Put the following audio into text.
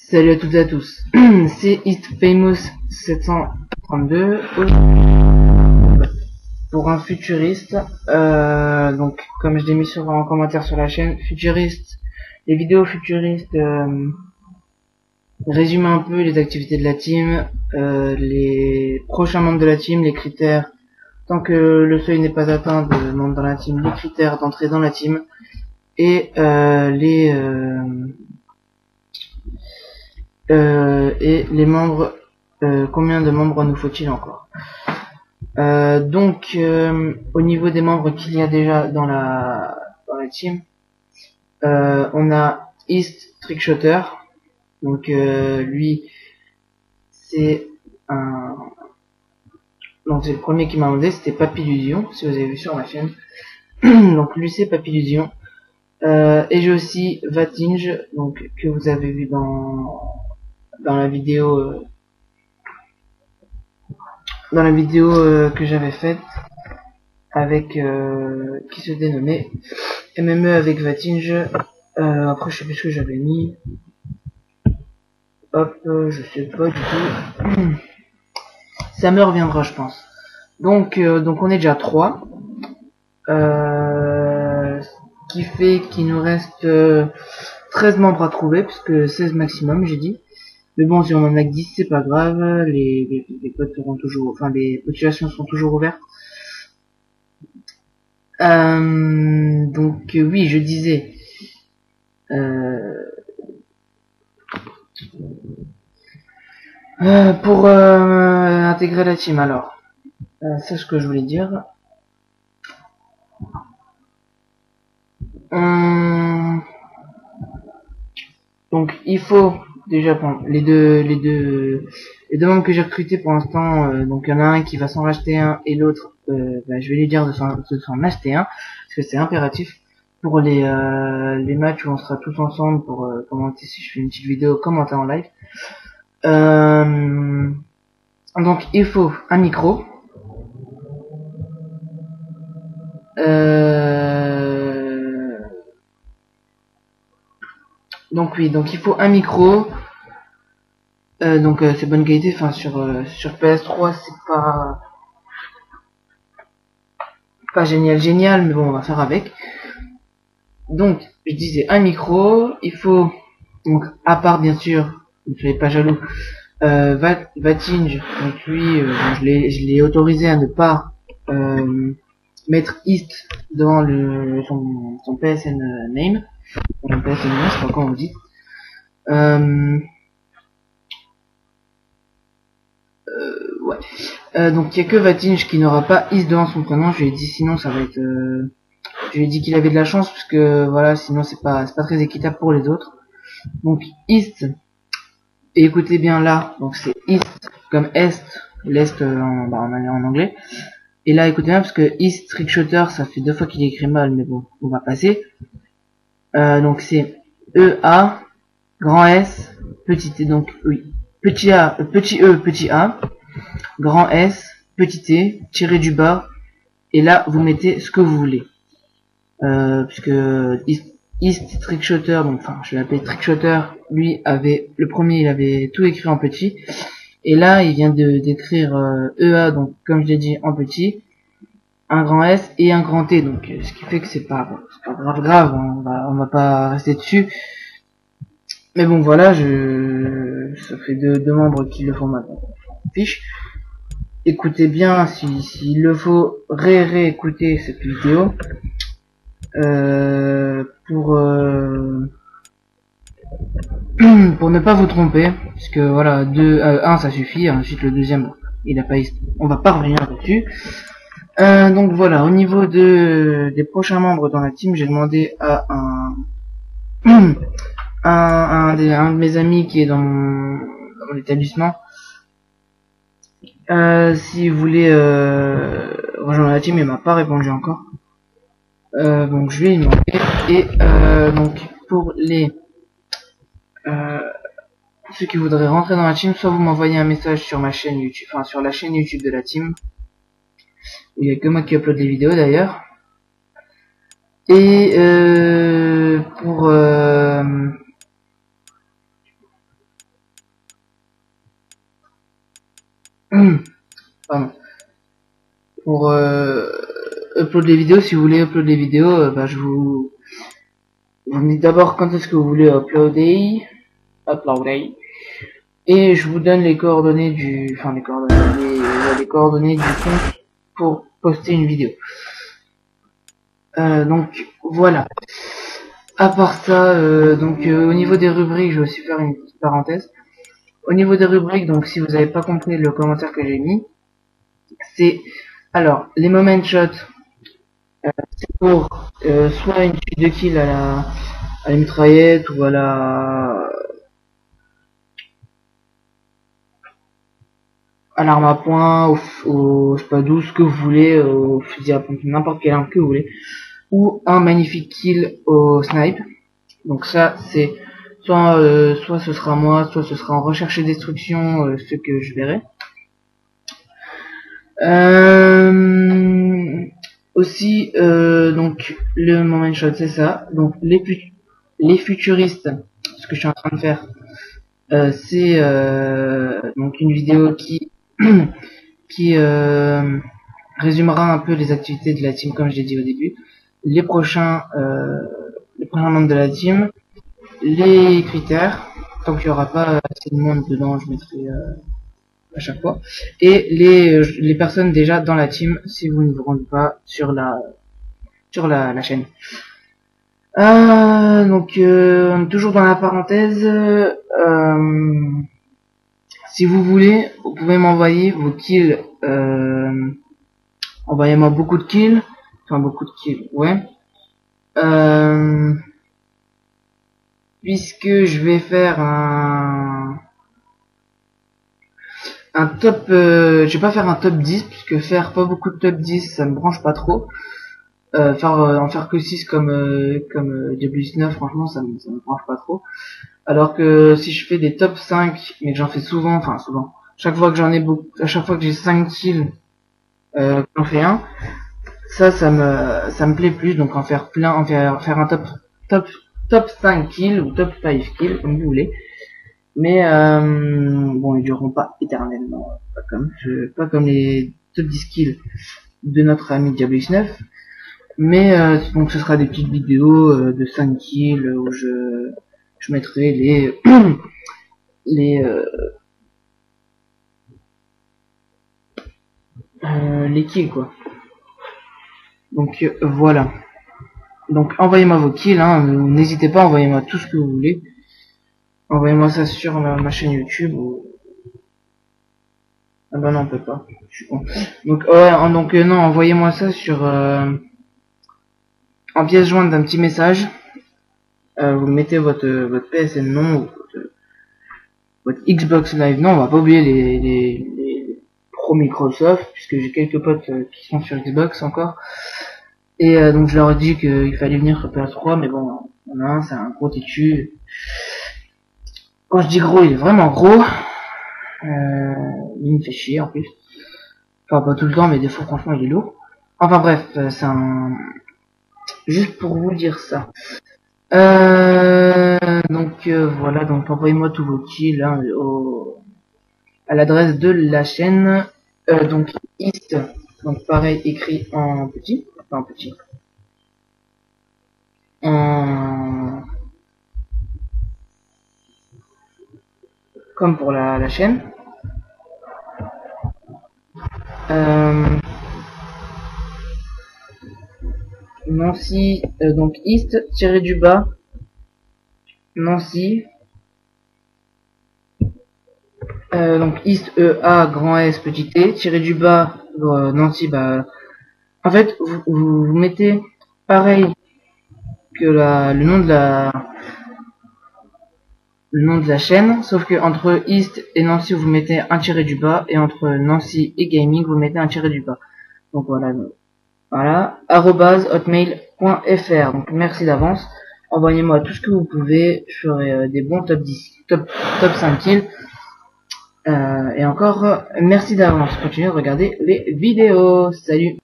Salut à toutes et à tous, c'est ItFamous732 pour un futuriste. Donc comme je l'ai mis en commentaire sur la chaîne, futuriste, les vidéos futuristes résument un peu les activités de la team, les prochains membres de la team, les critères, tant que le seuil n'est pas atteint de membres dans la team, les critères d'entrée dans la team et les membres, combien de membres nous faut-il encore. Donc au niveau des membres qu'il y a déjà dans la team, on a East Trickshotter. Donc lui c'est donc c'est le premier qui m'a demandé, c'était Papillusion, si vous avez vu sur ma chaîne. Donc lui c'est Papillusion. Et j'ai aussi Vatinge, donc que vous avez vu dans la vidéo que j'avais faite avec qui se dénommait MME avec Vatinge. Après je sais plus ce que j'avais mis. Hop, je sais pas du tout. Ça me reviendra je pense. Donc on est déjà 3. Ce qui fait qu'il nous reste 13 membres à trouver, puisque 16 maximum j'ai dit. Mais bon, si on en a que 10, c'est pas grave, les potes seront toujours, enfin les postulations sont toujours ouvertes. Donc oui, je disais pour intégrer la team, alors c'est ce que je voulais dire. Donc il faut déjà prendre les deux membres que j'ai recrutés pour l'instant. Donc il y en a un qui va s'en racheter un et l'autre je vais lui dire de s'en acheter un parce que c'est impératif pour les matchs où on sera tous ensemble pour commenter. Si je fais une petite vidéo, commenter en live. Donc il faut un micro, donc oui, donc il faut un micro. Donc c'est bonne qualité, enfin sur PS3 c'est pas génial, mais bon on va faire avec. Donc je disais un micro, il faut donc à part bien sûr, ne soyez pas jaloux, Vatinge, donc lui je l'ai autorisé à ne pas mettre East devant son PSN name, son PSN name, je sais pas comment on dit. Ouais. Donc il y a que Vatinge qui n'aura pas East devant son prénom. Je lui ai dit sinon ça va être. Je lui ai dit qu'il avait de la chance parce que voilà, sinon c'est pas très équitable pour les autres. Donc East. Et écoutez bien là, donc c'est East comme Est, l'Est en anglais. Et là écoutez bien parce que East Trickshotter ça fait 2 fois qu'il est écrit mal, mais bon, on va passer. Donc c'est E-A, grand S, petit T, donc oui, petit A, petit E, petit A, grand S, petit T, tiré du bas, et là vous mettez ce que vous voulez. Puisque East Trickshotter, donc enfin je vais l'appeler Trickshotter, lui avait, le premier il avait tout écrit en petit, et là il vient d'écrire EA, donc comme je l'ai dit en petit, un grand S et un grand T, donc ce qui fait que c'est pas grave, on va pas rester dessus. Mais bon voilà, ça fait deux membres qui le font maintenant. Fiche. Écoutez bien, s'il le faut, réécouter cette vidéo pour ne pas vous tromper, puisque voilà, un ça suffit, ensuite le deuxième il a pas, on va pas revenir dessus. Donc voilà, au niveau des prochains membres dans la team, j'ai demandé à un de mes amis qui est dans mon établissement s'il voulait rejoindre la team. Il m'a pas répondu encore, donc je vais lui demander. Et donc pour les ceux qui voudraient rentrer dans la team, soit vous m'envoyez un message sur ma chaîne YouTube, enfin sur la chaîne YouTube de la team, où il y a que moi qui upload les vidéos d'ailleurs. Et pour upload les vidéos. Si vous voulez upload les vidéos, bah, vous me dites d'abord quand est-ce que vous voulez uploader, et je vous donne les coordonnées les coordonnées du compte pour poster une vidéo. Donc voilà. À part ça, au niveau des rubriques, je vais aussi faire une petite parenthèse. Au niveau des rubriques, donc si vous n'avez pas compris le commentaire que j'ai mis, c'est alors les moment shots, c'est pour soit une suite de kills à la mitraillette ou à l'arme à poing, au je sais pas d'où, ce que vous voulez, au fusil à pompe, n'importe quelle arme que vous voulez, ou un magnifique kill au snipe. Donc ça c'est soit ce sera moi, soit ce sera en recherche et destruction, ce que je verrai. Aussi donc le moment shot c'est ça. Donc les futuristes, ce que je suis en train de faire, c'est donc une vidéo qui résumera un peu les activités de la team comme je l'ai dit au début, les prochains membres de la team, les critères, tant qu'il n'y aura pas assez de monde dedans, je mettrai à chaque fois, et les personnes déjà dans la team si vous ne vous rendez pas sur la chaîne. Toujours dans la parenthèse, si vous voulez, vous pouvez m'envoyer vos kills, envoyez-moi beaucoup de kills, ouais. Puisque je vais faire un top, je vais pas faire un top 10, puisque faire pas beaucoup de top 10, ça me branche pas trop. En faire que 6 comme Diablo 9, franchement, ça me branche pas trop. Alors que si je fais des top 5, mais que j'en fais souvent, chaque fois que chaque fois que j'ai 5 kills, j'en fais un, ça me plaît plus, donc en faire plein, faire un top 5 kills ou top 5 kills, comme vous voulez. Mais bon, ils dureront pas éternellement, pas comme les top 10 kills de notre ami Diablo 9. Mais donc ce sera des petites vidéos de 5 kills où je mettrai les kills quoi. Donc voilà. Donc envoyez-moi vos kills, hein, n'hésitez pas, envoyez-moi tout ce que vous voulez. Envoyez-moi ça sur ma chaîne YouTube ou... Ah bah non, on peut pas. Je suis con. Donc non, envoyez-moi ça sur en pièce jointe d'un petit message. Vous mettez votre PSN nom ou votre Xbox Live. Non, on va pas oublier les pro Microsoft, puisque j'ai quelques potes qui sont sur Xbox encore. Et donc je leur ai dit qu'il fallait venir sur PS3, mais bon, on a un, c'est un gros têtu. Quand je dis gros, il est vraiment gros. Il me fait chier en plus. Enfin, pas tout le temps, mais des fois, franchement, il est lourd. Enfin bref, c'est un... Juste pour vous dire ça. Voilà, donc envoyez-moi tous vos kills hein, à l'adresse de la chaîne. Donc East, donc pareil écrit en petit, enfin en petit. Comme pour la chaîne. Nancy, donc East tiré du bas Nancy, donc East EA grand S petit T tiré du bas Nancy, bah en fait vous mettez pareil que le nom de la chaîne, sauf que entre East et Nancy vous mettez un tiré du bas et entre Nancy et Gaming vous mettez un tiré du bas. Donc voilà, @hotmail.fr. Donc merci d'avance. Envoyez-moi tout ce que vous pouvez. Je ferai des bons top 10, top 5 kills. Et encore, merci d'avance. Continuez à regarder les vidéos. Salut.